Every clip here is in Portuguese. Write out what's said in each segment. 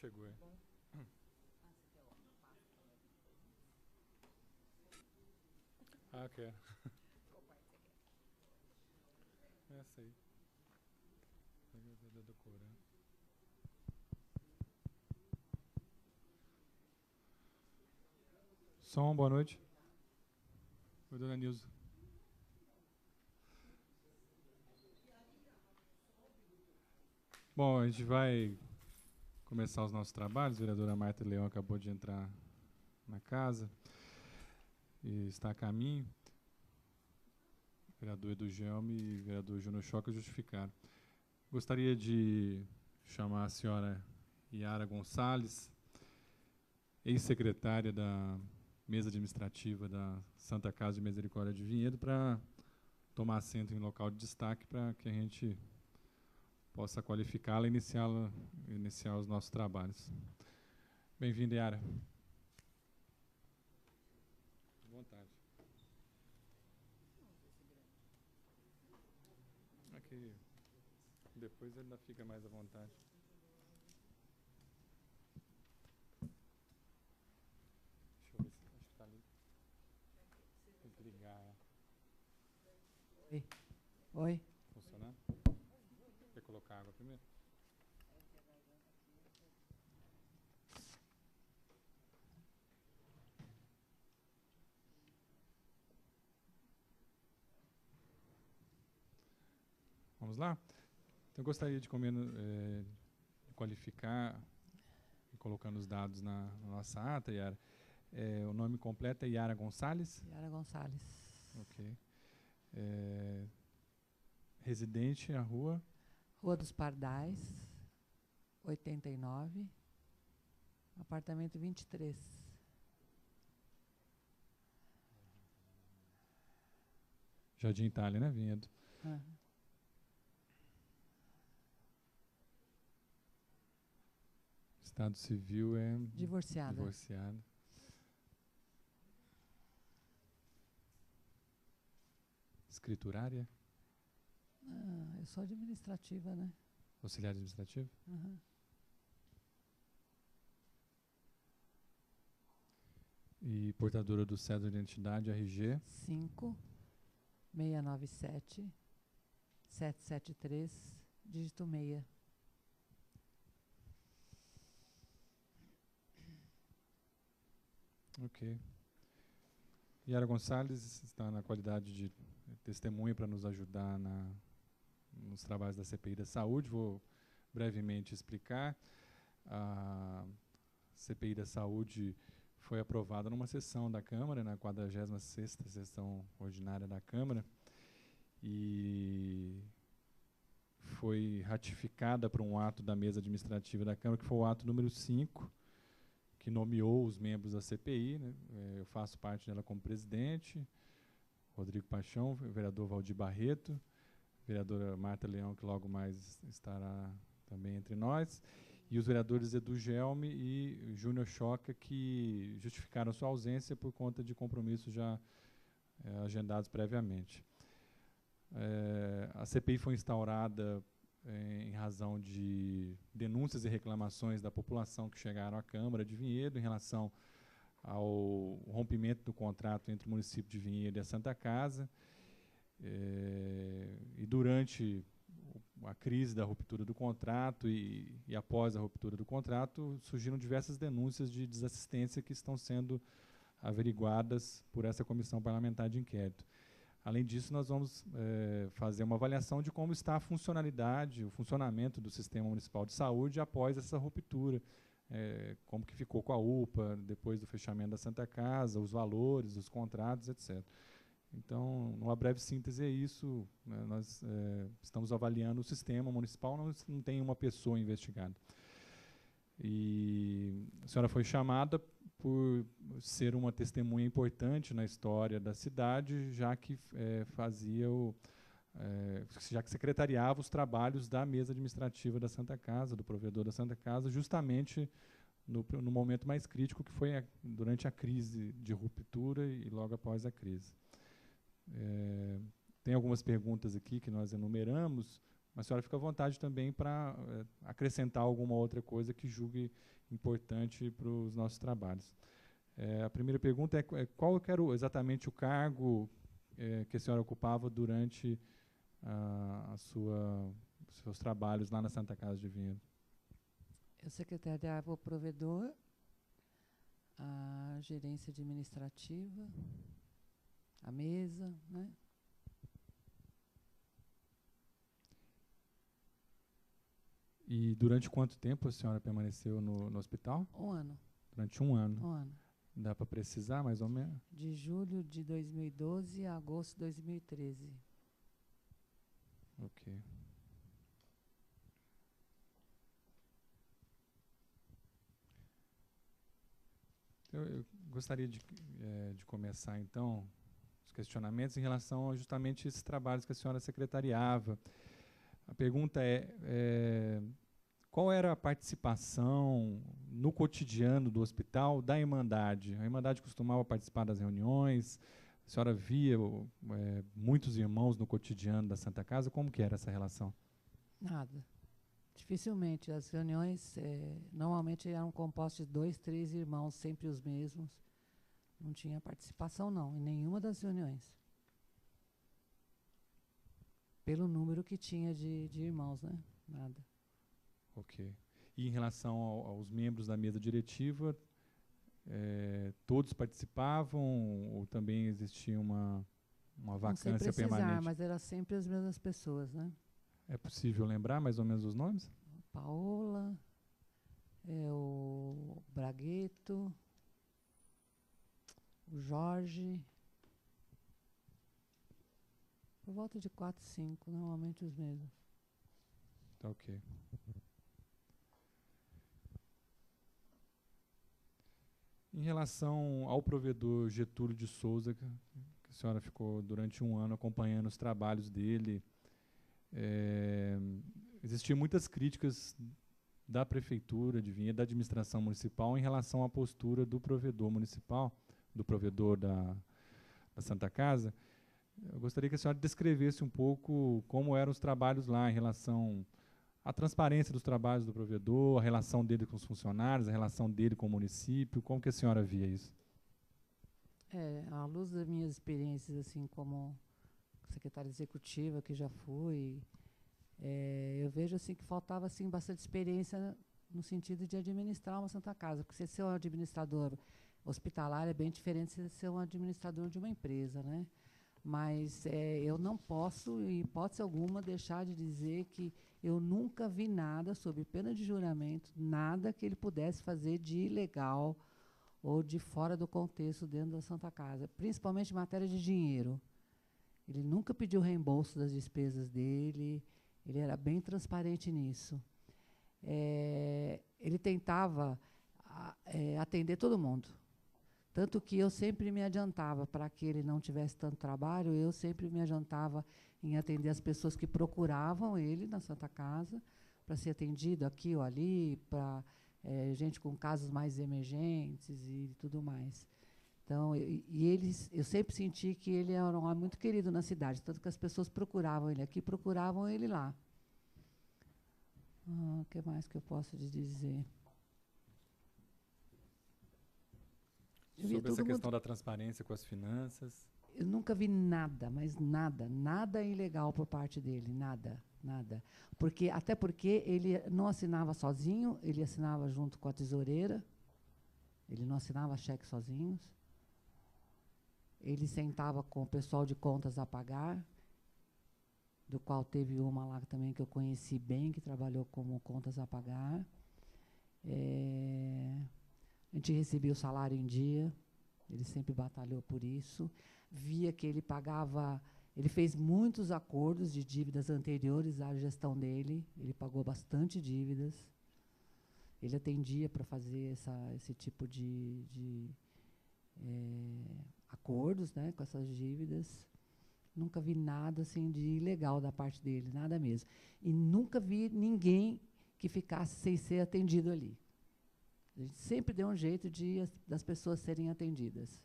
chegou aí. Ah, quero. Essa aí. Da Corã. Som, boa noite. Oi, dona Nilza. Bom, a gente vai começar os nossos trabalhos. A vereadora Marta Leão acabou de entrar na casa e está a caminho. O vereador Edu Gelme e o vereador Júnior Choca justificaram. Gostaria de chamar a senhora Yara Gonçalves, ex-secretária da mesa administrativa da Santa Casa de Misericórdia de Vinhedo, para tomar assento em local de destaque para que a gente possa qualificá-la e iniciar os nossos trabalhos. Bem-vinda, Yara. À vontade. Aqui, depois ele ainda fica mais à vontade. Deixa eu ver se acho que tá ali. Tem que ligar. Oi. Oi. Funcionando? Quer colocar água primeiro? Vamos lá? Então, eu gostaria de qualificar, colocando os dados na nossa ata, Yara. O nome completo é Yara Gonçalves? Yara Gonçalves. Ok. Residente, a rua? Rua dos Pardais, 89, apartamento 23. Jardim Itália, né, Vinhedo? Estado civil é... Divorciada. Divorciada. Escriturária? Eu sou administrativa, né? Auxiliar administrativo? Uhum. E portadora do cédula de identidade, RG? 5 697 773, dígito 6. Ok. Yara Gonçalves está na qualidade de testemunha para nos ajudar nos trabalhos da CPI da Saúde. Vou brevemente explicar. A CPI da Saúde foi aprovada numa sessão da Câmara, na 46ª sessão ordinária da Câmara, e foi ratificada por um ato da mesa administrativa da Câmara, que foi o ato número 5, que nomeou os membros da CPI, né? Eu faço parte dela como presidente, Rodrigo Paixão, o vereador Valdir Barreto, a vereadora Marta Leão, que logo mais estará também entre nós, e os vereadores Edu Gelme e Júnior Choca, que justificaram sua ausência por conta de compromissos já agendados previamente. A CPI foi instaurada em razão de denúncias e reclamações da população que chegaram à Câmara de Vinhedo em relação ao rompimento do contrato entre o município de Vinhedo e a Santa Casa. E durante a crise da ruptura do contrato e após a ruptura do contrato, surgiram diversas denúncias de desassistência que estão sendo averiguadas por essa comissão parlamentar de inquérito. Além disso, nós vamos fazer uma avaliação de como está a funcionalidade, o funcionamento do Sistema Municipal de Saúde após essa ruptura, como que ficou com a UPA, depois do fechamento da Santa Casa, os valores, os contratos, etc. Então, numa breve síntese é isso, né? Nós estamos avaliando o Sistema Municipal, não tem uma pessoa investigada. E a senhora foi chamada por ser uma testemunha importante na história da cidade, já que já que secretariava os trabalhos da mesa administrativa da Santa Casa, do provedor da Santa Casa, justamente no momento mais crítico, que foi durante a crise de ruptura e logo após a crise. Tem algumas perguntas aqui que nós enumeramos, Mas a senhora fica à vontade também para acrescentar alguma outra coisa que julgue importante para os nossos trabalhos. A primeira pergunta é qual que era exatamente o cargo que a senhora ocupava durante os seus trabalhos lá na Santa Casa de Vinhedo? Eu secretariava o provedor, a gerência administrativa, a mesa, né? E durante quanto tempo a senhora permaneceu no hospital? 1 ano. Durante 1 ano. 1 ano. Dá para precisar, mais ou menos? De julho de 2012 a agosto de 2013. Ok. Eu gostaria de começar, então, os questionamentos em relação a justamente esses trabalhos que a senhora secretariava. A pergunta qual era a participação no cotidiano do hospital da Irmandade? A Irmandade costumava participar das reuniões? A senhora via muitos irmãos no cotidiano da Santa Casa? Como que era essa relação? Nada. Dificilmente. As reuniões normalmente eram compostas de 2, 3 irmãos, sempre os mesmos. Não tinha participação, não, em nenhuma das reuniões. Pelo número que tinha de irmãos, né? Nada. Ok. E em relação aos membros da mesa diretiva, todos participavam ou também existia uma vacância não sei precisar, permanente? mas eram sempre as mesmas pessoas, né? É possível lembrar mais ou menos os nomes? Paola, o Bragueto, o Jorge, por volta de 4, 5, normalmente os mesmos. Tá, ok. Em relação ao provedor Getúlio de Souza, que a senhora ficou durante 1 ano acompanhando os trabalhos dele, existiam muitas críticas da prefeitura de Vinhedo, da administração municipal, em relação à postura do provedor municipal, do provedor da Santa Casa. Eu gostaria que a senhora descrevesse um pouco como eram os trabalhos lá em relação à transparência dos trabalhos do provedor, a relação dele com os funcionários, a relação dele com o município. Como que a senhora via isso? À luz das minhas experiências, assim, como secretária executiva, que já fui, eu vejo assim que faltava assim bastante experiência no sentido de administrar uma Santa Casa, porque ser um administrador hospitalar é bem diferente de ser um administrador de uma empresa, né? Mas eu não posso, em hipótese alguma, deixar de dizer que eu nunca vi nada, sob pena de juramento, nada que ele pudesse fazer de ilegal ou de fora do contexto dentro da Santa Casa, principalmente em matéria de dinheiro. Ele nunca pediu reembolso das despesas dele, ele era bem transparente nisso. Ele tentava atender todo mundo. Tanto que eu sempre me adiantava, para que ele não tivesse tanto trabalho, eu sempre me adiantava em atender as pessoas que procuravam ele na Santa Casa, para ser atendido aqui ou ali, para gente com casos mais emergentes e tudo mais. Então, eu sempre senti que ele era um homem muito querido na cidade, tanto que as pessoas procuravam ele aqui, procuravam ele lá. O que mais que eu posso lhe dizer? Sobre essa questão da transparência com as finanças. Eu nunca vi nada, mas nada ilegal por parte dele, nada. Até porque ele não assinava sozinho, ele assinava junto com a tesoureira, ele não assinava cheque sozinhos. Ele sentava com o pessoal de contas a pagar, do qual teve uma lá também que eu conheci bem, que trabalhou como contas a pagar. A gente recebia o salário em dia, ele sempre batalhou por isso. Via que ele pagava, ele fez muitos acordos de dívidas anteriores à gestão dele, ele pagou bastante dívidas. Ele atendia para fazer esse tipo de acordos, né, com essas dívidas. Nunca vi nada assim de ilegal da parte dele, nada mesmo. E nunca vi ninguém que ficasse sem ser atendido ali. A gente sempre deu um jeito das pessoas serem atendidas.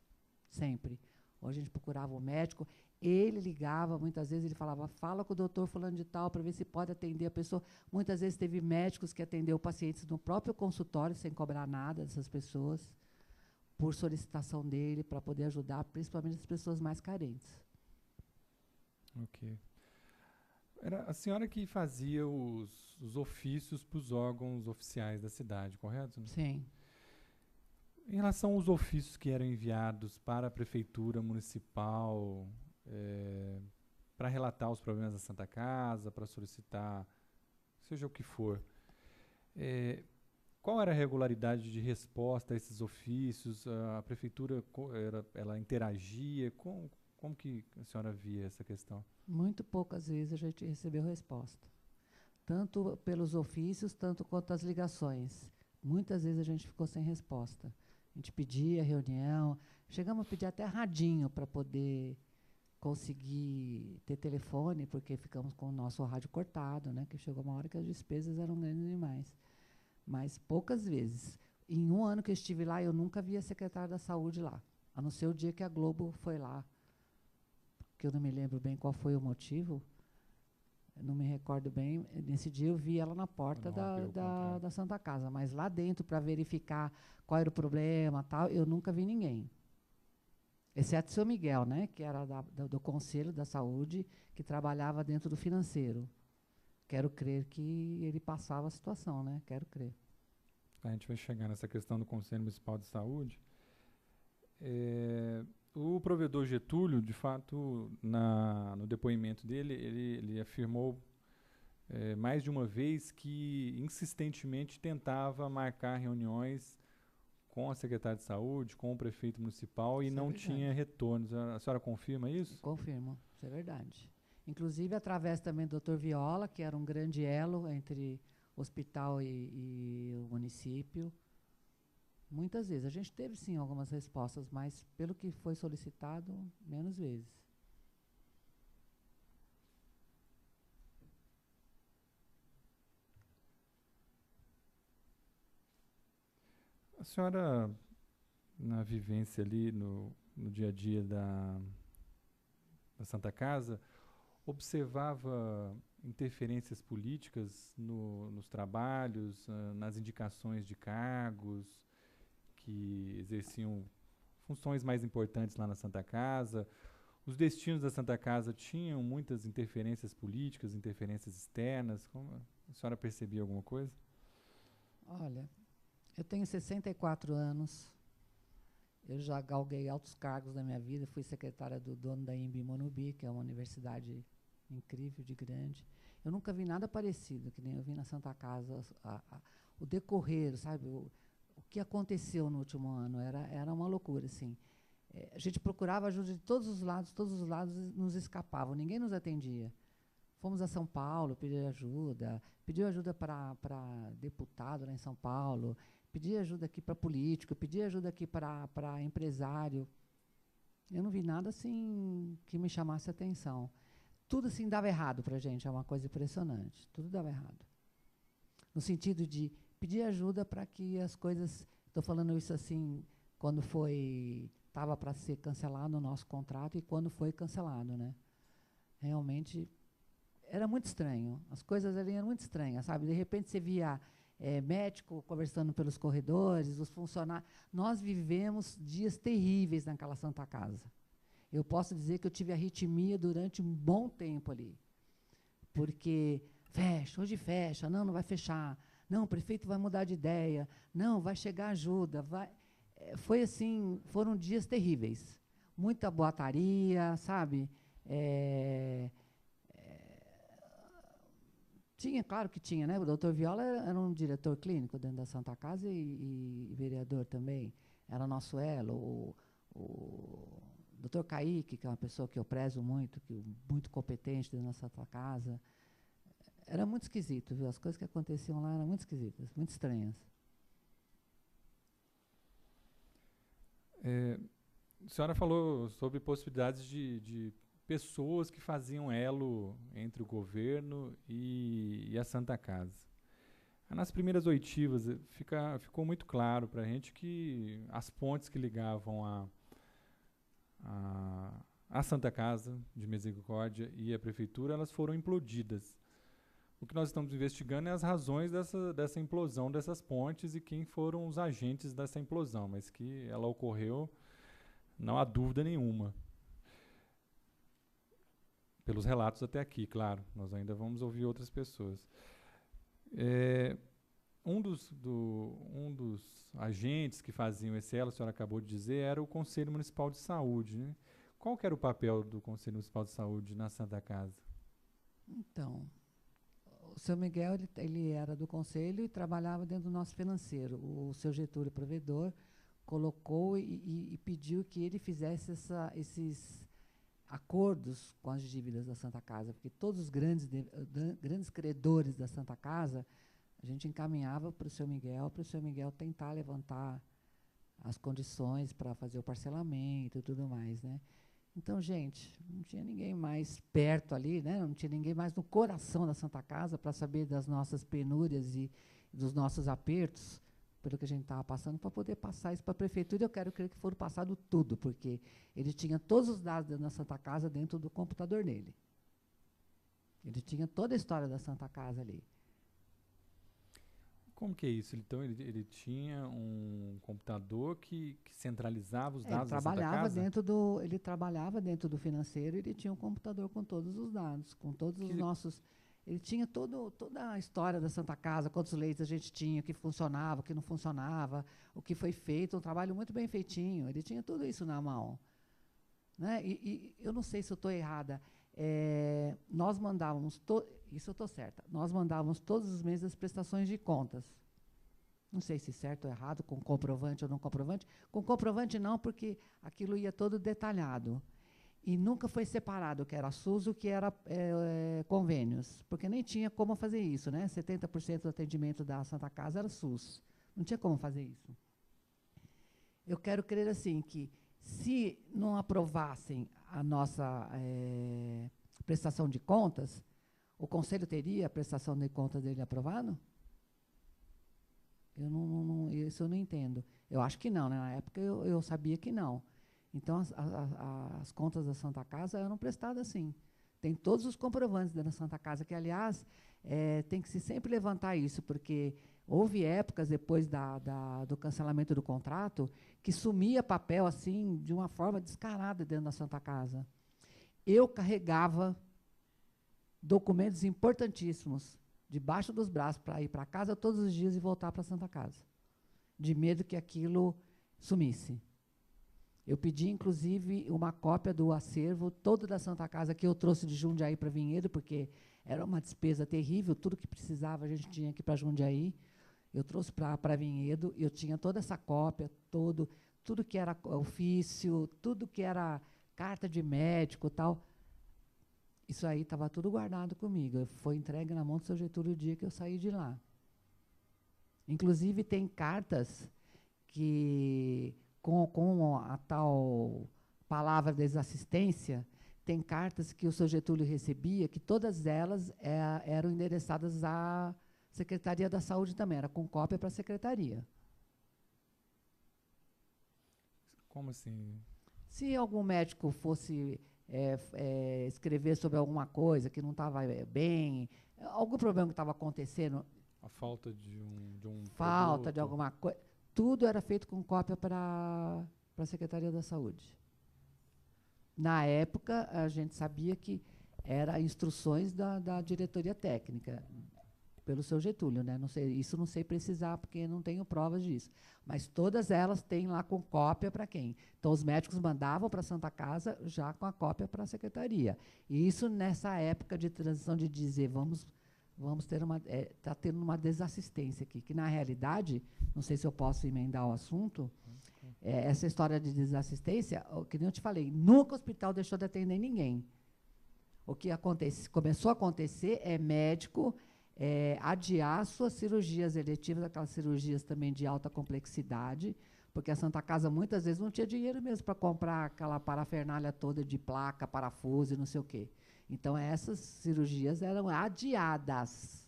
Sempre. Ou a gente procurava o médico. Ele ligava, muitas vezes ele falava, fala com o doutor fulano de tal para ver se pode atender a pessoa. Muitas vezes teve médicos que atendeu pacientes no próprio consultório sem cobrar nada dessas pessoas, por solicitação dele, para poder ajudar, principalmente as pessoas mais carentes. Ok. Era a senhora que fazia os ofícios para os órgãos oficiais da cidade, correto? Sim. Em relação aos ofícios que eram enviados para a prefeitura municipal, para relatar os problemas da Santa Casa, para solicitar, seja o que for, qual era a regularidade de resposta a esses ofícios? A prefeitura ela interagia? Como que a senhora via essa questão? Muito poucas vezes a gente recebeu resposta. Tanto pelos ofícios, tanto quanto as ligações. Muitas vezes a gente ficou sem resposta. A gente pedia reunião, chegamos a pedir até radinho para poder conseguir ter telefone, porque ficamos com o nosso rádio cortado, né? Que chegou uma hora que as despesas eram grandes demais. Mas poucas vezes. Em um ano que eu estive lá, eu nunca vi a secretária da Saúde lá, a não ser o dia que a Globo foi lá, que eu não me lembro bem qual foi o motivo, não me recordo bem. Nesse dia eu vi ela na porta da Santa Casa, mas lá dentro, para verificar qual era o problema, tal, eu nunca vi ninguém. Exceto o seu Miguel, né, que era do Conselho da Saúde, que trabalhava dentro do financeiro. Quero crer que ele passava a situação, né? Quero crer. A gente vai chegar nessa questão do Conselho Municipal de Saúde. O provedor Getúlio, de fato, no depoimento dele, ele afirmou mais de uma vez que insistentemente tentava marcar reuniões com a secretária de saúde, com o prefeito municipal e não tinha retornos. A senhora confirma isso? Confirmo, isso é verdade. Inclusive através também do Dr. Viola, que era um grande elo entre o hospital e o município. Muitas vezes. A gente teve, sim, algumas respostas, mas pelo que foi solicitado, menos vezes. A senhora, na vivência ali, no dia a dia da Santa Casa, observava interferências políticas nos trabalhos, nas indicações de cargos que exerciam funções mais importantes lá na Santa Casa? Os destinos da Santa Casa tinham muitas interferências políticas, interferências externas? Como a senhora percebia alguma coisa? Olha, eu tenho 64 anos, eu já galguei altos cargos na minha vida, fui secretária do dono da INB Morumbi, que é uma universidade incrível, de grande. Eu nunca vi nada parecido, que nem eu vi na Santa Casa. O decorrer, sabe, o que aconteceu no último ano, era uma loucura, assim. A gente procurava ajuda de todos os lados nos escapavam, ninguém nos atendia. Fomos a São Paulo, pediu ajuda para deputado lá em São Paulo, pedi ajuda aqui para político, pedi ajuda aqui para empresário. Eu não vi nada assim que me chamasse a atenção. Tudo assim dava errado para a gente, é uma coisa impressionante. Tudo dava errado. No sentido de pedir ajuda para que as coisas... Estou falando isso assim, quando estava para ser cancelado o nosso contrato e quando foi cancelado, né? Realmente era muito estranho. As coisas ali eram muito estranhas, sabe? De repente você via médico conversando pelos corredores, os funcionários. Nós vivemos dias terríveis naquela Santa Casa. Eu posso dizer que eu tive arritmia durante um bom tempo ali. Porque hoje fecha, não vai fechar. Não, o prefeito vai mudar de ideia. Não, vai chegar ajuda. Foi assim, foram dias terríveis. Muita boataria, sabe? Tinha, claro que tinha, né? O doutor Viola era um diretor clínico dentro da Santa Casa e vereador também. Era nosso elo. O doutor Kaique, que é uma pessoa que eu prezo muito, muito competente dentro da Santa Casa. Era muito esquisito, viu? As coisas que aconteciam lá eram muito esquisitas, muito estranhas. A senhora falou sobre possibilidades de pessoas que faziam elo entre o governo e a Santa Casa. Nas primeiras oitivas ficou muito claro para a gente que as pontes que ligavam a Santa Casa de Misericórdia e a Prefeitura, elas foram implodidas. O que nós estamos investigando é as razões dessa implosão dessas pontes e quem foram os agentes dessa implosão, mas que ela ocorreu, não há dúvida nenhuma. Pelos relatos até aqui, claro, nós ainda vamos ouvir outras pessoas. Um dos agentes que faziam esse elo, a senhora acabou de dizer, era o Conselho Municipal de Saúde, né? Qual que era o papel do Conselho Municipal de Saúde na Santa Casa? Então, o seu Miguel, ele era do conselho e trabalhava dentro do nosso financeiro. O seu Getúlio, provedor, colocou e pediu que ele fizesse esses acordos com as dívidas da Santa Casa, porque todos os grandes credores da Santa Casa, a gente encaminhava para o seu Miguel tentar levantar as condições para fazer o parcelamento e tudo mais, né? Então, gente, não tinha ninguém mais perto ali, né? Não tinha ninguém mais no coração da Santa Casa para saber das nossas penúrias e dos nossos apertos, pelo que a gente estava passando, para poder passar isso para a Prefeitura. Eu quero crer que foram passado tudo, porque ele tinha todos os dados da Santa Casa dentro do computador dele. Ele tinha toda a história da Santa Casa ali. Como que é isso? Então, ele tinha um computador que centralizava os dados da Santa Casa? Ele trabalhava dentro do financeiro e ele tinha um computador com todos os dados, com todos os nossos... Ele tinha toda a história da Santa Casa, quantos leitos a gente tinha, o que funcionava, o que não funcionava, o que foi feito, um trabalho muito bem feitinho. Ele tinha tudo isso na mão. Né? E eu não sei se eu estou errada. Nós mandávamos, isso eu estou certa, nós mandávamos todos os meses as prestações de contas. Não sei se certo ou errado, com comprovante ou não comprovante. Com comprovante não, porque aquilo ia todo detalhado. E nunca foi separado o que era SUS e o que era convênios, porque nem tinha como fazer isso, né? 70% do atendimento da Santa Casa era SUS. Não tinha como fazer isso. Eu quero crer assim que, se não aprovassem a nossa prestação de contas, o Conselho teria a prestação de contas dele aprovado? Isso eu não entendo. Eu acho que não, né? Na época eu sabia que não. Então, as contas da Santa Casa eram prestadas sim. Tem todos os comprovantes da Santa Casa, que, aliás, tem que se sempre levantar isso, porque houve épocas, depois do cancelamento do contrato, que sumia papel assim, de uma forma descarada dentro da Santa Casa. Eu carregava documentos importantíssimos debaixo dos braços para ir para casa todos os dias e voltar para a Santa Casa, de medo que aquilo sumisse. Eu pedi, inclusive, uma cópia do acervo todo da Santa Casa que eu trouxe de Jundiaí para Vinhedo, porque era uma despesa terrível, tudo que precisava a gente tinha que ir para Jundiaí. Eu trouxe para Vinhedo, eu tinha toda essa cópia, tudo que era ofício, tudo que era carta de médico e tal. Isso aí estava tudo guardado comigo. Foi entregue na mão do seu Getúlio o dia que eu saí de lá. Inclusive, tem cartas que, com a tal palavra desassistência, tem cartas que o seu Getúlio recebia, que todas elas eram endereçadas à Secretaria da Saúde também, era com cópia para a Secretaria. Como assim? Se algum médico fosse escrever sobre alguma coisa que não estava bem, algum problema que estava acontecendo... A falta de um falta produto. de alguma coisa... Tudo era feito com cópia para a Secretaria da Saúde. Na época, a gente sabia que eram instruções da diretoria técnica, pelo seu Getúlio, né? Não sei, isso não sei precisar, porque não tenho provas disso. Mas todas elas têm lá com cópia para quem? Então, os médicos mandavam para a Santa Casa já com a cópia para a Secretaria. E isso nessa época de transição de dizer, vamos ter está tendo uma desassistência aqui, que na realidade, não sei se eu posso emendar o assunto, essa história de desassistência, que nem eu te falei, nunca o hospital deixou de atender ninguém. O que começou a acontecer é médico adiar suas cirurgias eletivas, aquelas cirurgias também de alta complexidade, porque a Santa Casa muitas vezes não tinha dinheiro mesmo para comprar aquela parafernália toda de placa, parafuso e não sei o quê. Então, essas cirurgias eram adiadas.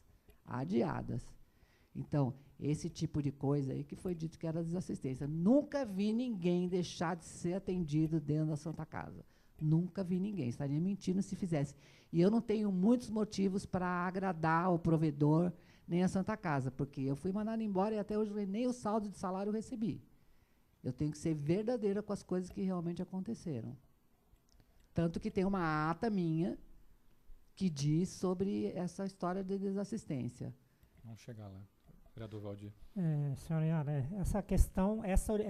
Então, esse tipo de coisa aí que foi dito que era desassistência. Nunca vi ninguém deixar de ser atendido dentro da Santa Casa. Nunca vi ninguém. Estaria mentindo se fizesse. E eu não tenho muitos motivos para agradar o provedor nem a Santa Casa, porque eu fui mandada embora e até hoje nem o saldo de salário eu recebi. Eu tenho que ser verdadeira com as coisas que realmente aconteceram. Tanto que tem uma ata minha que diz sobre essa história de desassistência. Vamos chegar lá. Vereador Valdir. Senhora Yara, essa questão,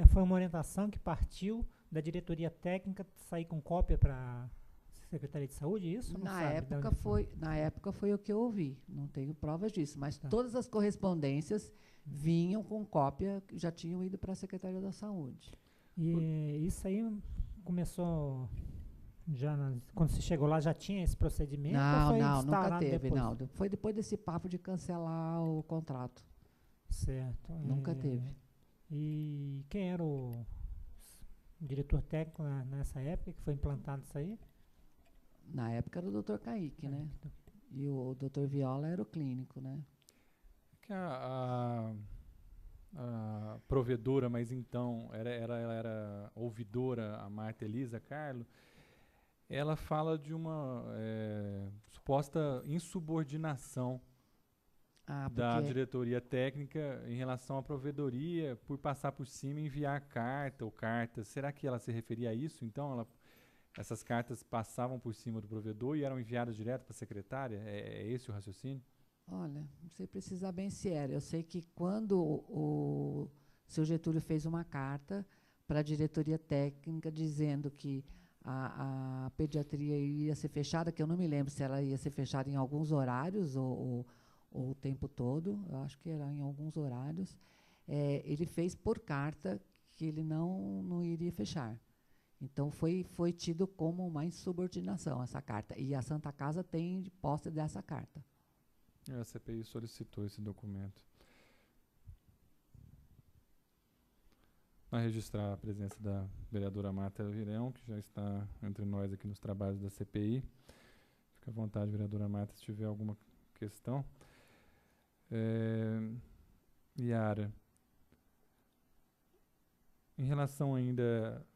foi uma orientação que partiu da diretoria técnica sair com cópia para a Secretaria de Saúde, isso? Na época foi o que eu ouvi, não tenho provas disso, mas todas as correspondências vinham com cópia, já tinham ido para a Secretaria da Saúde. E isso aí começou, quando você chegou lá já tinha esse procedimento? Não, nunca teve, não. Foi depois desse papo de cancelar o contrato. Certo. Nunca teve. E quem era o diretor técnico nessa época que foi implantado isso aí? Na época era o Dr. Kaique, né? E o Dr. Viola era o clínico, né? Que a provedora, mas então ela era ouvidora, a Marta Elisa Carlo, ela fala de uma suposta insubordinação da diretoria técnica em relação à provedoria por passar por cima e enviar carta ou cartas. Será que ela se referia a isso? Então, essas cartas passavam por cima do provedor e eram enviadas direto para a secretária? É esse o raciocínio? Olha, não sei precisar bem se era. Eu sei que quando o seu Getúlio fez uma carta para a diretoria técnica dizendo que a pediatria ia ser fechada, que eu não me lembro se ela ia ser fechada em alguns horários ou o tempo todo, eu acho que era em alguns horários, ele fez por carta que ele não iria fechar. Então, foi tido como uma insubordinação essa carta. E a Santa Casa tem de posse dessa carta. A CPI solicitou esse documento. Vai registrar a presença da vereadora Marta Virão, que já está entre nós aqui nos trabalhos da CPI. Fique à vontade, vereadora Marta, se tiver alguma questão. Yara, em relação ainda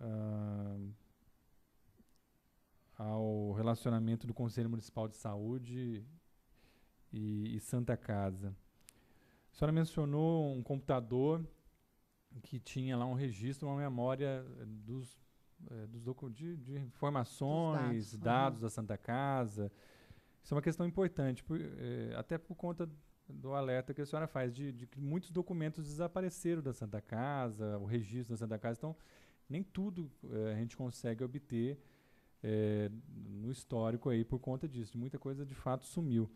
ao relacionamento do Conselho Municipal de Saúde e Santa Casa, a senhora mencionou um computador que tinha lá um registro, uma memória de informações, dados da Santa Casa. Isso é uma questão importante, até por conta do alerta que a senhora faz, de que muitos documentos desapareceram da Santa Casa, o registro da Santa Casa, então nem tudo a gente consegue obter no histórico aí por conta disso, muita coisa de fato sumiu.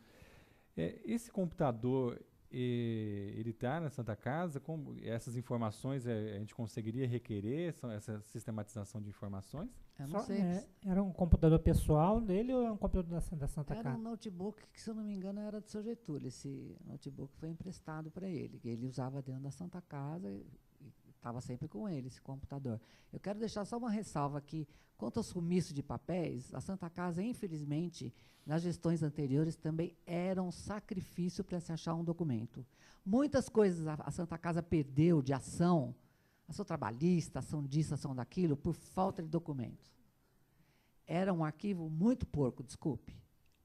Esse computador, ele está na Santa Casa? Como essas informações a gente conseguiria requerer, essa sistematização de informações? Eu não sei. Era um computador pessoal dele ou era um computador da Santa Casa? Era um notebook que, se eu não me engano, era do seu Getúlio. Esse notebook foi emprestado para ele. Ele usava dentro da Santa Casa e estava sempre com ele, esse computador. Eu quero deixar só uma ressalva aqui. Quanto ao sumiço de papéis, a Santa Casa, infelizmente, nas gestões anteriores, também era um sacrifício para se achar um documento. Muitas coisas a Santa Casa perdeu de ação, ação trabalhista, ação disso, ação daquilo, por falta de documentos. Era um arquivo muito porco, desculpe.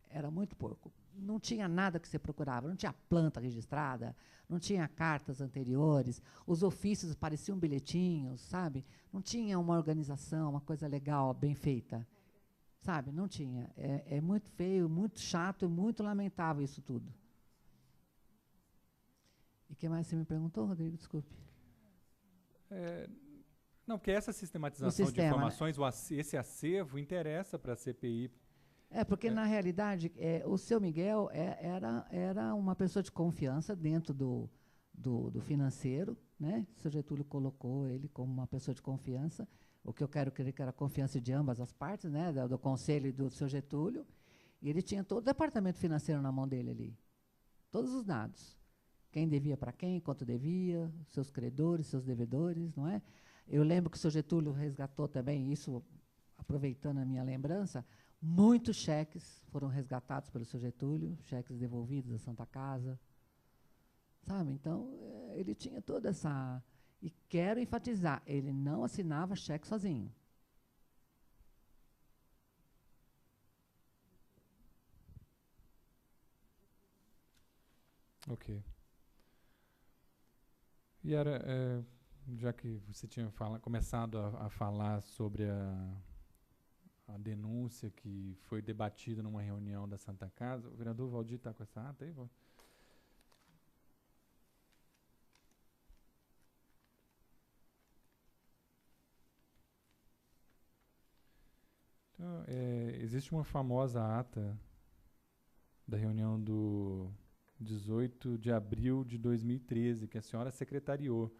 Era muito porco. Não tinha nada que você procurava, não tinha planta registrada, não tinha cartas anteriores, os ofícios pareciam bilhetinhos, sabe? Não tinha uma organização, uma coisa legal, bem feita. Sabe? Não tinha. É muito feio, muito chato e muito lamentável isso tudo. E o que mais você me perguntou, Rodrigo? Desculpe. Não, porque essa sistematização de informações, né? Esse acervo interessa para a CPI. Porque, na realidade, o seu Miguel era uma pessoa de confiança dentro do financeiro, né? O seu Getúlio colocou ele como uma pessoa de confiança, o que eu quero crer que era a confiança de ambas as partes, né? Do Conselho e do seu Getúlio, e ele tinha todo o departamento financeiro na mão dele ali. Todos os dados. Quem devia para quem, quanto devia, seus credores, seus devedores, não é? Eu lembro que o seu Getúlio resgatou também, isso, aproveitando a minha lembrança, muitos cheques foram resgatados pelo seu Getúlio, cheques devolvidos à Santa Casa. Sabe? Então, ele tinha toda essa... E quero enfatizar, ele não assinava cheque sozinho. Ok. Yara, já que você tinha começado a falar sobre a denúncia que foi debatida numa reunião da Santa Casa, o vereador Valdir está com essa ata aí, Valdir? Então, existe uma famosa ata da reunião do 18 de abril de 2013, que a senhora secretariou,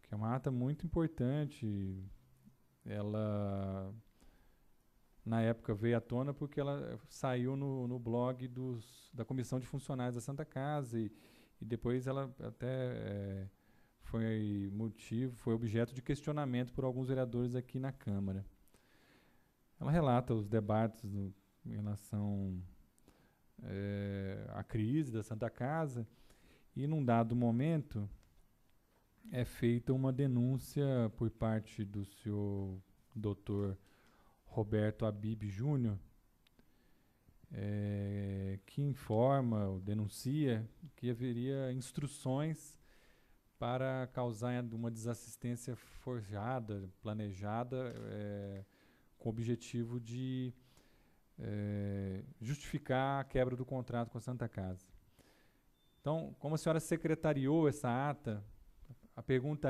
que é uma ata muito importante. Ela, na época, veio à tona porque ela saiu no blog da Comissão de Funcionários da Santa Casa e depois ela até foi objeto de questionamento por alguns vereadores aqui na Câmara. Ela relata os debates em relação à crise da Santa Casa e, num dado momento, é feita uma denúncia por parte do senhor Dr. Roberto Abib Júnior, que informa ou denuncia que haveria instruções para causar uma desassistência forjada, planejada, com o objetivo de justificar a quebra do contrato com a Santa Casa. Então, como a senhora secretariou essa ata, a pergunta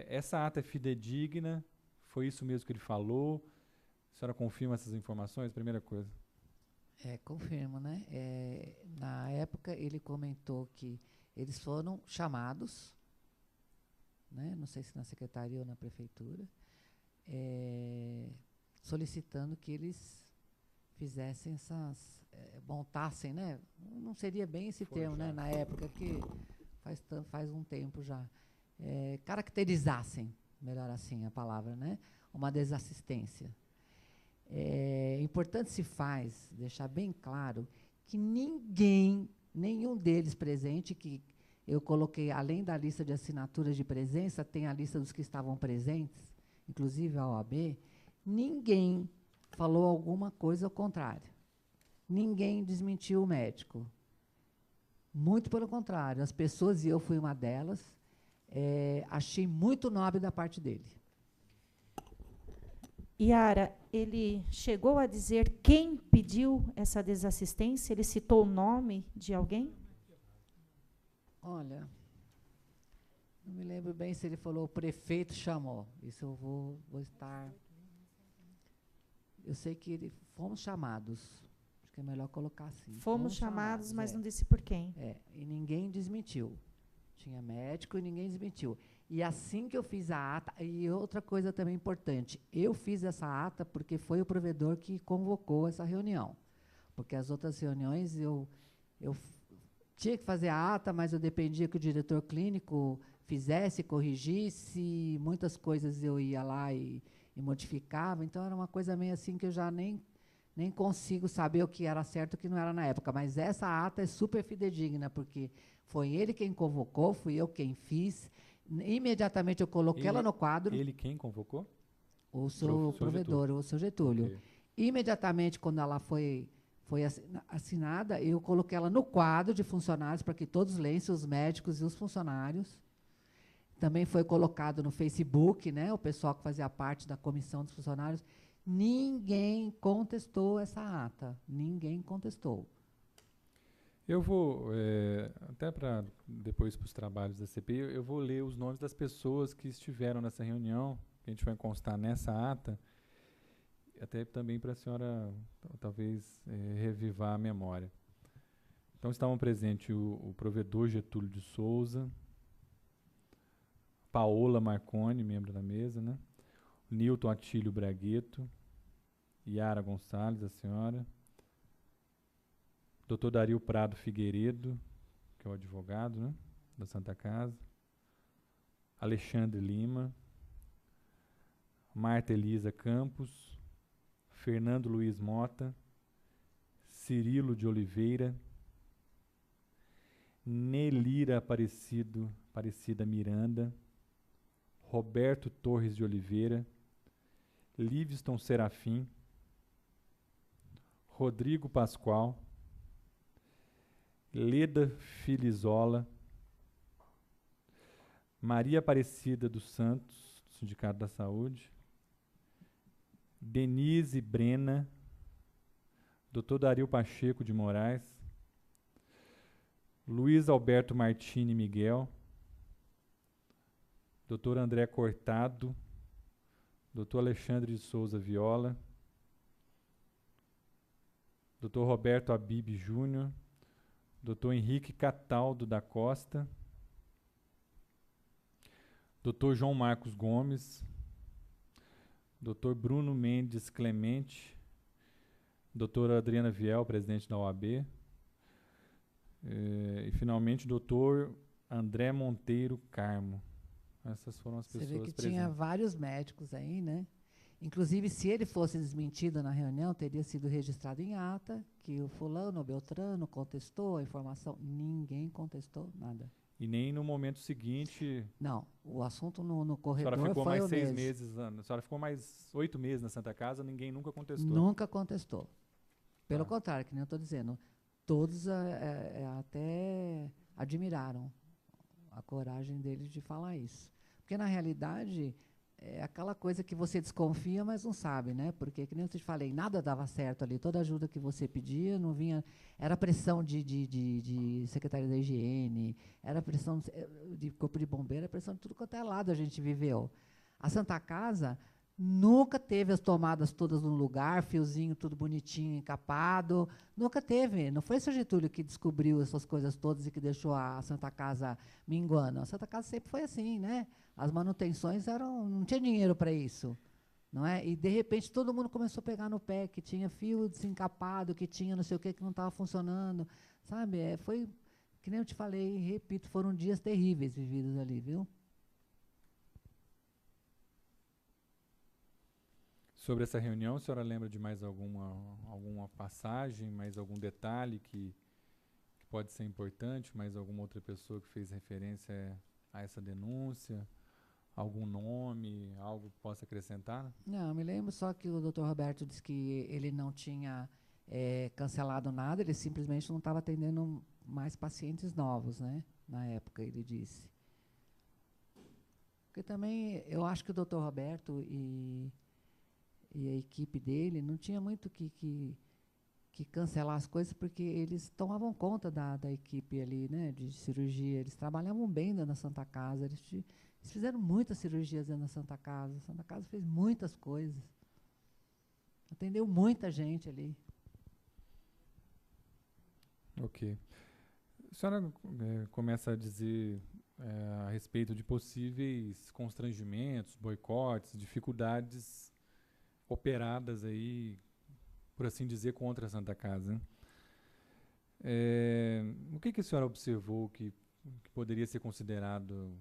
essa ata é fidedigna? Foi isso mesmo que ele falou? A senhora confirma essas informações? Primeira coisa. Confirmo, né? Na época, ele comentou que eles foram chamados, né? Não sei se na secretaria ou na prefeitura, solicitando que eles fizessem montassem, né? Não seria bem esse termo, né? Na época, que faz um tempo já. Caracterizassem, melhor assim a palavra, né? Uma desassistência. É importante deixar bem claro que nenhum deles presente, que eu coloquei, além da lista de assinaturas de presença, tem a lista dos que estavam presentes, inclusive a OAB, ninguém falou alguma coisa ao contrário. Ninguém desmentiu o médico. Muito pelo contrário, as pessoas, e eu fui uma delas, achei muito nobre da parte dele. Yara, ele chegou a dizer quem pediu essa desassistência? Ele citou o nome de alguém? Olha, não me lembro bem se ele falou o prefeito chamou. Isso eu vou estar... Eu sei que fomos chamados. Acho que é melhor colocar assim. Fomos chamados, mas não disse por quem. E ninguém desmentiu. Tinha médico e ninguém desmentiu. E assim que eu fiz a ata, e outra coisa também importante, eu fiz essa ata porque foi o provedor que convocou essa reunião. Porque as outras reuniões eu tinha que fazer a ata, mas eu dependia que o diretor clínico fizesse, corrigisse, muitas coisas eu ia lá e modificava, então era uma coisa meio assim que eu já nem consigo saber o que era certo e o que não era na época. Mas essa ata é super fidedigna, porque foi ele quem convocou, fui eu quem fiz. Imediatamente eu coloquei ela no quadro. Ele quem convocou? O seu provedor, o seu Getúlio. Okay. Imediatamente, quando ela foi assinada, eu coloquei ela no quadro de funcionários para que todos lessem, os médicos e os funcionários. Também foi colocado no Facebook, né, o pessoal que fazia parte da comissão dos funcionários. Ninguém contestou essa ata. Ninguém contestou. Eu vou, até para depois para os trabalhos da CPI, eu vou ler os nomes das pessoas que estiveram nessa reunião, que a gente vai constar nessa ata, até também para a senhora, talvez, revivar a memória. Então, estavam presentes o provedor Getúlio de Souza, Paola Marconi, membro da mesa, né? Nilton Atílio Bragueto, Yara Gonçalves, a senhora, Dr. Dario Prado Figueiredo, que é o advogado, né, da Santa Casa, Alexandre Lima, Marta Elisa Campos, Fernando Luiz Mota, Cirilo de Oliveira, Nelira Aparecida Miranda, Roberto Torres de Oliveira, Livingston Serafim, Rodrigo Pascoal, Leda Filizola, Maria Aparecida dos Santos, do Sindicato da Saúde, Denise Brena, Dr. Dario Pacheco de Moraes, Luiz Alberto Martini Miguel, Dr. André Cortado, Dr. Alexandre de Souza Viola, Dr. Roberto Abib Júnior, Dr. Henrique Cataldo da Costa, Dr. João Marcos Gomes, Dr. Bruno Mendes Clemente, Doutora Adriana Viel, presidente da OAB, e finalmente Dr. André Monteiro Carmo. Essas foram as pessoas Você vê que presentes. tinha vários médicos aí, né? Inclusive, se ele fosse desmentido na reunião, teria sido registrado em ata que o fulano, o Beltrano, contestou a informação. Ninguém contestou nada. E nem no momento seguinte. Não, o assunto no A corredor senhora ficou foi mais o 6 mesmo. meses. A senhora ficou mais 8 meses na Santa Casa, ninguém nunca contestou. Nunca contestou. Pelo Ah. contrário, que nem eu estou dizendo, todos até admiraram a coragem dele de falar isso. Porque, na realidade, é aquela coisa que você desconfia, mas não sabe, né? Porque, que nem eu te falei, nada dava certo ali. Toda ajuda que você pedia não vinha. Era pressão de Secretaria da Higiene, era pressão de Corpo de Bombeiro, era pressão de tudo quanto é lado a gente viveu. A Santa Casa nunca teve as tomadas todas no lugar, fiozinho tudo bonitinho, encapado. Nunca teve. Não foi o seu Getúlio que descobriu essas coisas todas e que deixou a Santa Casa minguando. A Santa Casa sempre foi assim, né? As manutenções não tinha dinheiro para isso, não é? E de repente todo mundo começou a pegar no pé que tinha fio desencapado, que tinha não sei o que não estava funcionando, sabe? Foi que nem eu te falei, repito, foram dias terríveis vividos ali, viu? Sobre essa reunião, a senhora lembra de mais alguma passagem, mais algum detalhe que pode ser importante, mais alguma outra pessoa que fez referência a essa denúncia? Algum nome, algo que possa acrescentar? Não, me lembro só que o Dr. Roberto disse que ele não tinha cancelado nada, ele simplesmente não estava atendendo mais pacientes novos, né? Na época, ele disse. Porque também, eu acho que o Dr. Roberto e a equipe dele não tinha muito que cancelar as coisas, porque eles tomavam conta da equipe ali, né, de cirurgia. Eles trabalhavam bem dentro da Santa Casa. Eles fizeram muitas cirurgias dentro da Santa Casa. A Santa Casa fez muitas coisas. Atendeu muita gente ali. Ok. A senhora começa a dizer a respeito de possíveis constrangimentos, boicotes, dificuldades operadas aí, por assim dizer, contra a Santa Casa, né? O que a senhora observou que poderia ser considerado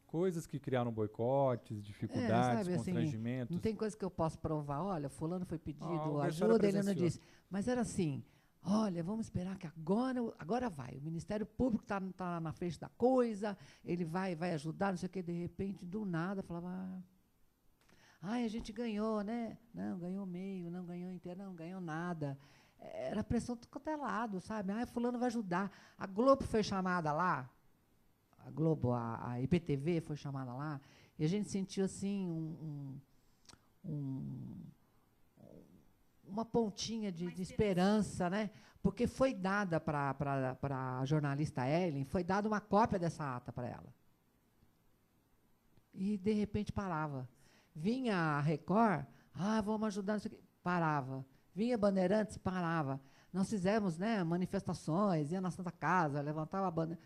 coisas que criaram boicotes, dificuldades, sabe, constrangimentos? Assim, não tem coisa que eu possa provar. Olha, fulano foi pedido Algo a senhora ajuda, ele não presenciou. disse. Mas era assim, olha, vamos esperar que agora vai. O Ministério Público está na frente da coisa, ele vai ajudar, não sei o quê. De repente, do nada, falava... a gente ganhou, né? Não, ganhou meio, não ganhou inteiro, não ganhou nada. Era pressão do quanto é lado, sabe? fulano vai ajudar. A Globo foi chamada lá, a Globo, a IPTV foi chamada lá, e a gente sentiu, assim, uma pontinha de esperança, né? Porque foi dada para a jornalista Ellen, foi dada uma cópia dessa ata para ela. E, de repente, parava. Vinha a Record, vamos ajudar, não sei o quê, parava. Vinha Bandeirantes, parava. Nós fizemos, né, manifestações, ia na Santa Casa, levantava a bandeira.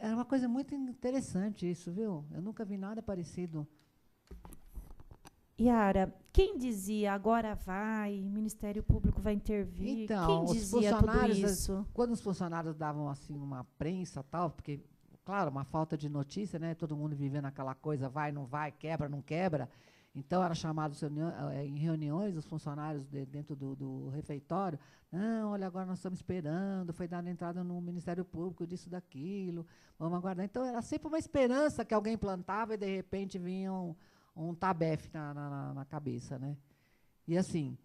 Era uma coisa muito interessante isso, viu? Eu nunca vi nada parecido. Yara, quem dizia agora vai, Ministério Público vai intervir? Então, Quem os dizia tudo funcionários, isso? quando os funcionários davam assim uma prensa tal, porque, claro, uma falta de notícia, né? Todo mundo vivendo aquela coisa, vai, não vai, quebra, não quebra. Então, era chamado em reuniões os funcionários dentro do refeitório. Não, olha, agora nós estamos esperando, foi dada entrada no Ministério Público, disso, daquilo, vamos aguardar. Então, era sempre uma esperança que alguém plantava e, de repente, vinha um tabefe na cabeça, né? E, assim,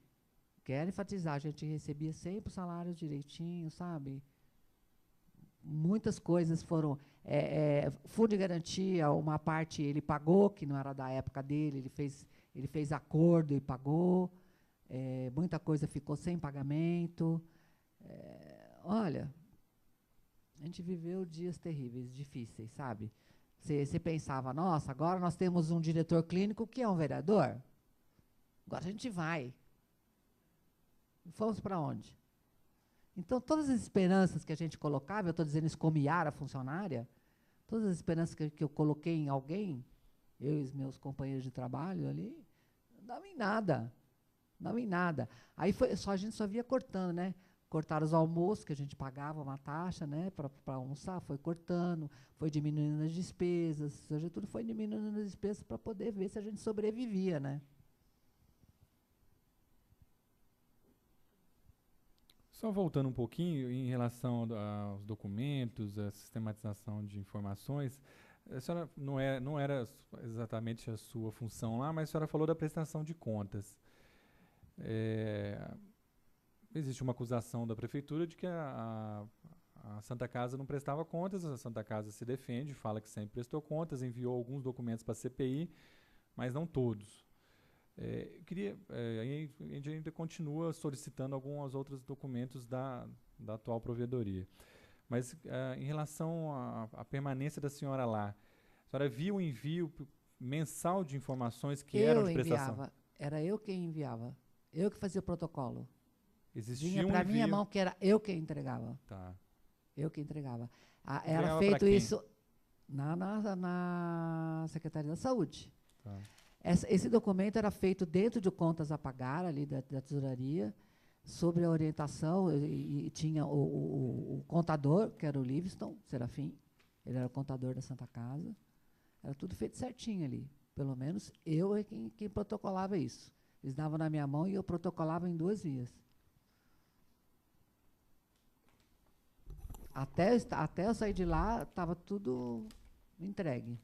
quero enfatizar, a gente recebia sempre o salário direitinho, sabe? Muitas coisas foram... fundo de garantia, uma parte ele pagou, que não era da época dele, ele fez acordo e pagou. Muita coisa ficou sem pagamento. Olha, a gente viveu dias terríveis, difíceis, sabe? Você pensava, nossa, agora nós temos um diretor clínico que é um vereador. Agora a gente vai. E fomos para onde? Então, todas as esperanças que a gente colocava, eu estou dizendo isso como Yara, funcionária, todas as esperanças que eu coloquei em alguém, eu e os meus companheiros de trabalho ali, não dava em nada. Não dava em nada. Aí a gente só via cortando, né? Cortaram os almoços, que a gente pagava uma taxa, né, para almoçar, foi cortando, foi diminuindo as despesas, tudo foi diminuindo as despesas para poder ver se a gente sobrevivia, né? Só voltando um pouquinho em relação aos documentos, a sistematização de informações, a senhora não era exatamente a sua função lá, mas a senhora falou da prestação de contas. Existe uma acusação da prefeitura de que a Santa Casa não prestava contas, a Santa Casa se defende, fala que sempre prestou contas, enviou alguns documentos para a CPI, mas não todos. A gente ainda continua solicitando alguns outros documentos da atual provedoria. Mas em relação à permanência da senhora lá, a senhora viu o envio mensal de informações que eram de prestação? Era eu quem enviava, eu que fazia o protocolo. Existia para um minha envio... mão que era eu que entregava. Tá. Eu que entregava. Era Entregava feito isso na Secretaria da Saúde. Tá. Esse documento era feito dentro de contas a pagar, ali da tesouraria, sobre a orientação, e tinha o contador, que era o Livingston Serafim, ele era o contador da Santa Casa. Era tudo feito certinho ali. Pelo menos eu é quem protocolava isso. Eles davam na minha mão e eu protocolava em 2 vias. Até eu sair de lá, estava tudo entregue.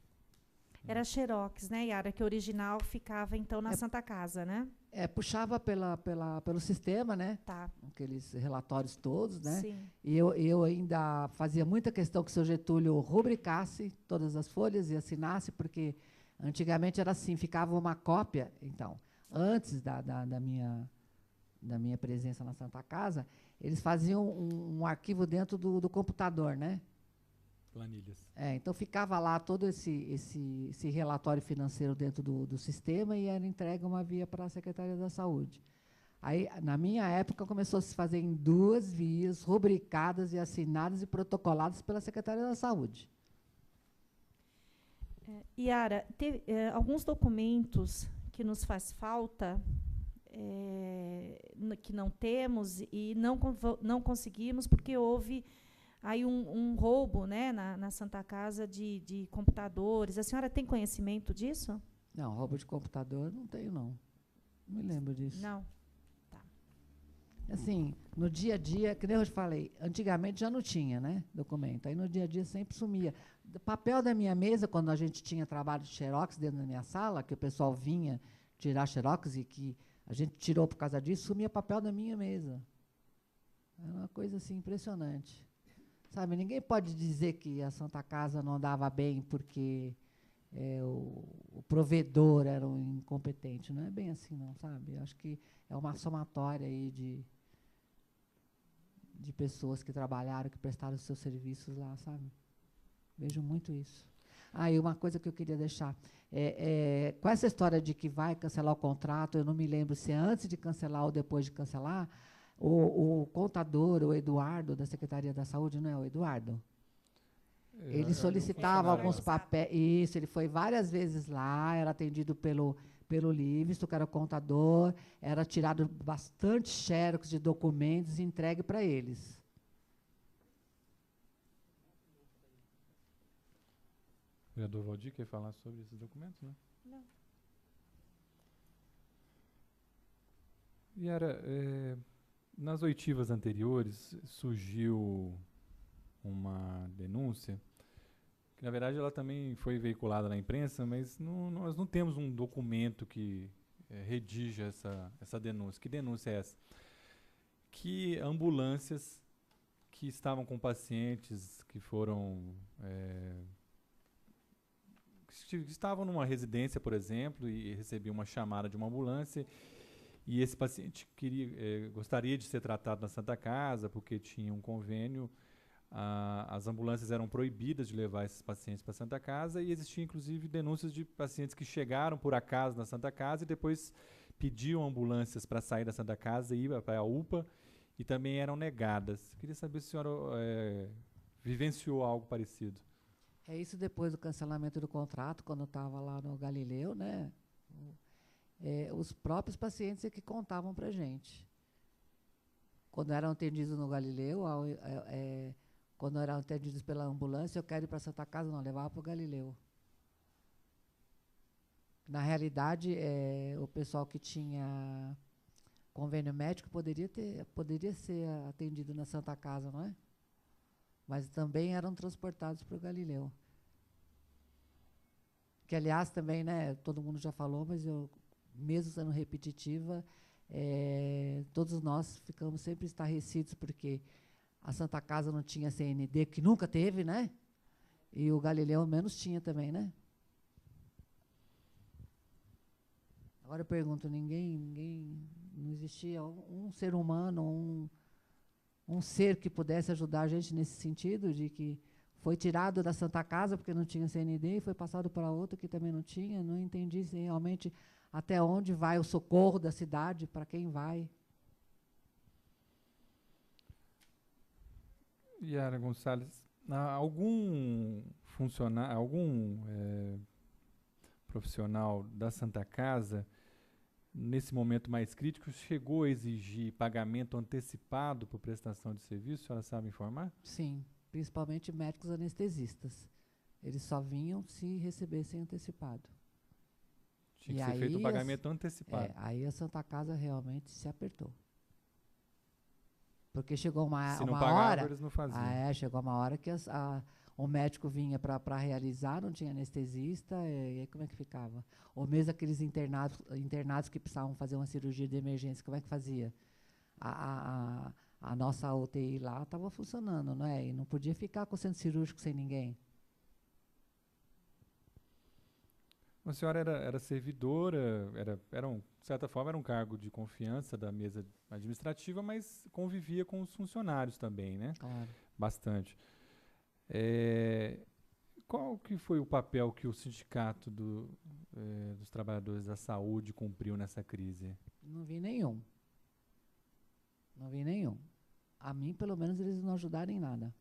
Era xerox, né, Yara? Que o original ficava, então, na Santa Casa, né? Puxava pelo sistema, né? Tá. Aqueles relatórios todos, né? Sim. E eu ainda fazia muita questão que o seu Getúlio rubricasse todas as folhas e assinasse, porque antigamente era assim, ficava uma cópia. Então, antes da minha presença na Santa Casa, eles faziam um arquivo dentro do computador, né? Planilhas. Então ficava lá todo esse relatório financeiro dentro do sistema e era entregue uma via para a Secretaria da Saúde. Aí, na minha época, começou a se fazer em 2 vias, rubricadas e assinadas e protocoladas pela Secretaria da Saúde. Yara, alguns documentos que nos faz falta, que não temos e não conseguimos, porque houve aí um roubo, né, na Santa Casa de computadores. A senhora tem conhecimento disso? Não, roubo de computador não tenho, não. Não me lembro disso. Não. Tá. Assim, no dia a dia, que nem eu te falei, antigamente já não tinha, né, documento. Aí no dia a dia sempre sumia. O papel da minha mesa, quando a gente tinha trabalho de xerox dentro da minha sala, que o pessoal vinha tirar xerox e que a gente tirou por causa disso, sumia papel da minha mesa. Era uma coisa assim impressionante. Sabe, ninguém pode dizer que a Santa Casa não andava bem porque o provedor era um incompetente. Não é bem assim, não, sabe? Eu acho que é uma somatória aí de pessoas que trabalharam, que prestaram os seus serviços lá, sabe? Vejo muito isso. E uma coisa que eu queria deixar. Com essa história de que vai cancelar o contrato, eu não me lembro se é antes de cancelar ou depois de cancelar, o contador, o Eduardo, da Secretaria da Saúde, não é o Eduardo? Ele solicitava alguns papéis. Isso, ele foi várias vezes lá, era atendido pelo Livingston, que era o contador, era tirado bastante xerox de documentos e entregue para eles. O vereador Valdir quer falar sobre esses documentos, né? Não. Yara, nas oitivas anteriores surgiu uma denúncia, que na verdade ela também foi veiculada na imprensa, mas nós não temos um documento que redige essa denúncia. Que denúncia é essa? Que ambulâncias que estavam com pacientes que foram que estavam numa residência, por exemplo, e recebiam uma chamada de uma ambulância, e esse paciente gostaria de ser tratado na Santa Casa porque tinha um convênio. As ambulâncias eram proibidas de levar esses pacientes para a Santa Casa, e existiam inclusive denúncias de pacientes que chegaram por acaso na Santa Casa e depois pediam ambulâncias para sair da Santa Casa e ir para a UPA, e também eram negadas. Queria saber se a senhora vivenciou algo parecido. É isso depois do cancelamento do contrato, quando eu estava lá no Galileu, né? Os próprios pacientes é que contavam para a gente. Quando eram atendidos no Galileu, quando eram atendidos pela ambulância, eu quero ir para a Santa Casa, não, levava para o Galileu. Na realidade, o pessoal que tinha convênio médico poderia ser atendido na Santa Casa, não é? Mas também eram transportados para o Galileu. Que, aliás, também, né, todo mundo já falou, mas eu, mesmo sendo repetitiva, todos nós ficamos sempre estarrecidos, porque a Santa Casa não tinha CND, que nunca teve, né? E o Galileu menos tinha também, né? Agora eu pergunto, não existia um ser humano, um ser que pudesse ajudar a gente nesse sentido, de que foi tirado da Santa Casa porque não tinha CND e foi passado para outro que também não tinha? Não entendi se realmente até onde vai o socorro da cidade, para quem vai. Yara Gonçalves, algum funcionário, profissional da Santa Casa, nesse momento mais crítico, chegou a exigir pagamento antecipado por prestação de serviço? A senhora sabe informar? Sim, principalmente médicos anestesistas. Eles só vinham se recebessem antecipado. Tinha que ser feito um pagamento antecipado. Aí a Santa Casa realmente se apertou. Porque chegou uma hora... Se não pagava, eles não faziam. Chegou uma hora que o médico vinha para realizar, não tinha anestesista, e aí como é que ficava? Ou mesmo aqueles internados que precisavam fazer uma cirurgia de emergência, como é que fazia? A nossa UTI lá estava funcionando, não é? E não podia ficar com o centro cirúrgico sem ninguém. A senhora era servidora, de certa forma, era um cargo de confiança da mesa administrativa, mas convivia com os funcionários também, né? Claro. Bastante. Qual que foi o papel que o Sindicato dos Trabalhadores da Saúde cumpriu nessa crise? Não vi nenhum. A mim, pelo menos, eles não ajudaram em nada.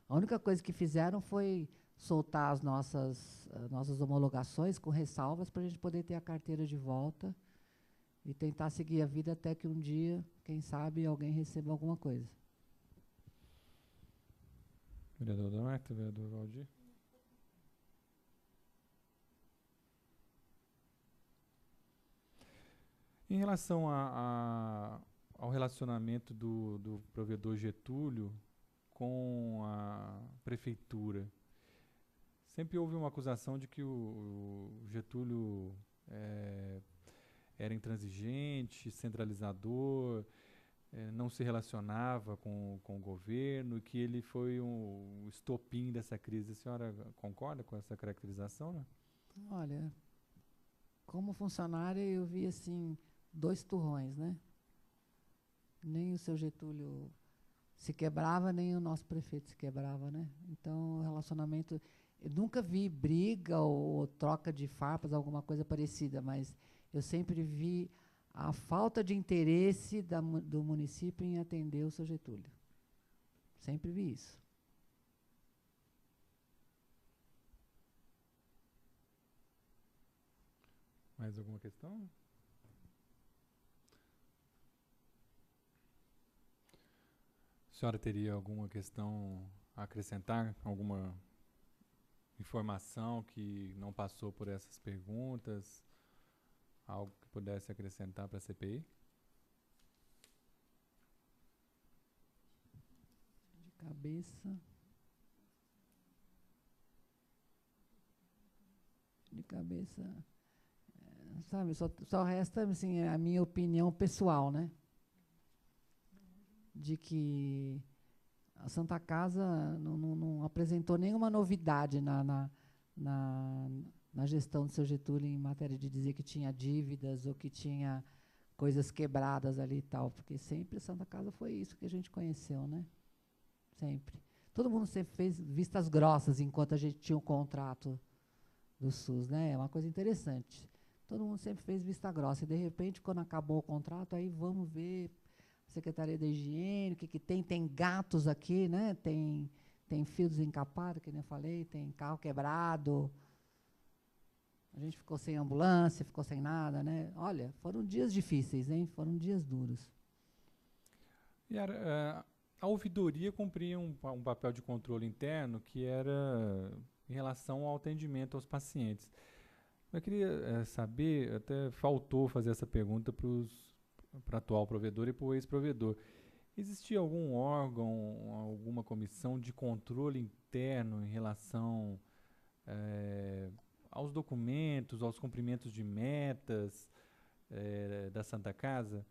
A única coisa que fizeram foi soltar as nossas homologações com ressalvas para a gente poder ter a carteira de volta e tentar seguir a vida até que um dia, quem sabe, alguém receba alguma coisa. Vereador da Marta, vereador Valdir. Em relação ao relacionamento do provedor Getúlio com a prefeitura, sempre houve uma acusação de que o Getúlio era intransigente, centralizador, não se relacionava com o governo, e que ele foi um estopim dessa crise. A senhora concorda com essa caracterização, né? Olha, como funcionária, eu vi assim 2 turrões, né? Nem o seu Getúlio se quebrava, nem o nosso prefeito se quebrava, né? Então, o relacionamento... Eu nunca vi briga ou troca de farpas, alguma coisa parecida, mas eu sempre vi a falta de interesse do município em atender o seu Getúlio. Sempre vi isso. Mais alguma questão? A senhora teria alguma questão a acrescentar? Alguma informação que não passou por essas perguntas? Algo que pudesse acrescentar para a CPI? De cabeça. sabe, só resta assim, a minha opinião pessoal, né? De que a Santa Casa não apresentou nenhuma novidade na gestão do seu Getúlio em matéria de dizer que tinha dívidas ou que tinha coisas quebradas ali e tal, porque sempre a Santa Casa foi isso que a gente conheceu, né? Sempre. Todo mundo sempre fez vistas grossas enquanto a gente tinha um contrato do SUS, né? É uma coisa interessante. Todo mundo sempre fez vista grossa e, de repente, quando acabou o contrato, aí vamos ver a Secretaria da Higiene, o que tem. Tem gatos aqui, né? Tem fio desencapado, que nem eu falei, tem carro quebrado. A gente ficou sem ambulância, ficou sem nada, né? Olha, foram dias difíceis, hein? Foram dias duros. Yara, a ouvidoria cumpria um papel de controle interno que era em relação ao atendimento aos pacientes. Eu queria saber, até faltou fazer essa pergunta para o atual provedor e para o ex-provedor. Existia algum órgão, alguma comissão de controle interno em relação aos documentos, aos cumprimentos de metas da Santa Casa?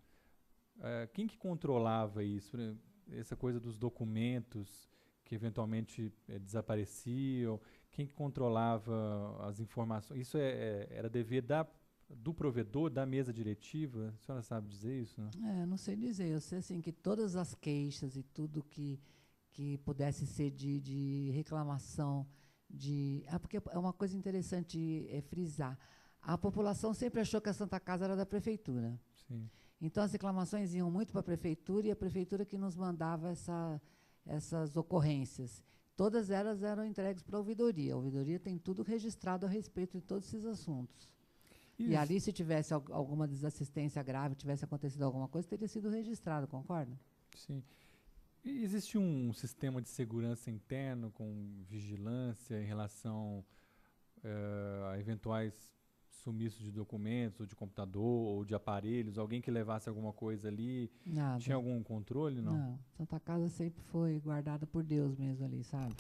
Quem que controlava isso? Essa coisa dos documentos que eventualmente desapareciam? Quem que controlava as informações? Isso era dever do provedor, da mesa diretiva? A senhora sabe dizer isso, né? Não sei dizer. Eu sei assim, que todas as queixas e tudo que pudesse ser de reclamação, porque é uma coisa interessante frisar. A população sempre achou que a Santa Casa era da prefeitura. Sim. Então, as reclamações iam muito para a prefeitura e a prefeitura que nos mandava essas ocorrências. Todas elas eram entregues para a ouvidoria. A ouvidoria tem tudo registrado a respeito de todos esses assuntos. Isso. E ali, se tivesse alguma desassistência grave, tivesse acontecido alguma coisa, teria sido registrado, concorda? Sim. E existe um sistema de segurança interno com vigilância em relação a eventuais sumiços de documentos, ou de computador, ou de aparelhos, alguém que levasse alguma coisa ali? Nada. Tinha algum controle, não? Não. Santa Casa sempre foi guardada por Deus mesmo ali, sabe?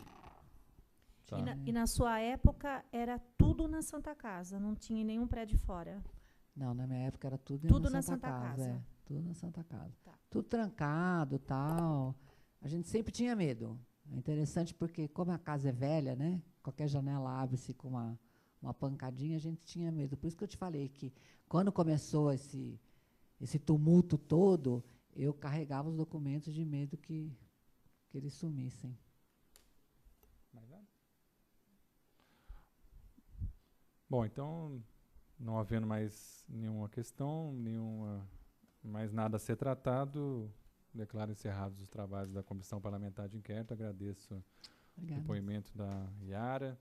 Tá. E na sua época era tudo na Santa Casa, não tinha nenhum prédio fora? Não, na minha época era tudo na Santa Casa. Tudo na Santa Casa. Tá. Tudo trancado, tal. A gente sempre tinha medo. É interessante porque, como a casa é velha, né? Qualquer janela abre-se com uma pancadinha, a gente tinha medo. Por isso que eu te falei que, quando começou esse tumulto todo, eu carregava os documentos de medo que eles sumissem. Mais nada? Bom, então, não havendo mais nenhuma questão, mais nada a ser tratado, declaro encerrados os trabalhos da Comissão Parlamentar de Inquérito. Agradeço Obrigada. o depoimento da Yara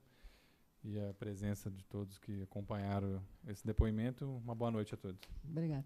e a presença de todos que acompanharam esse depoimento. Uma boa noite a todos. Obrigada.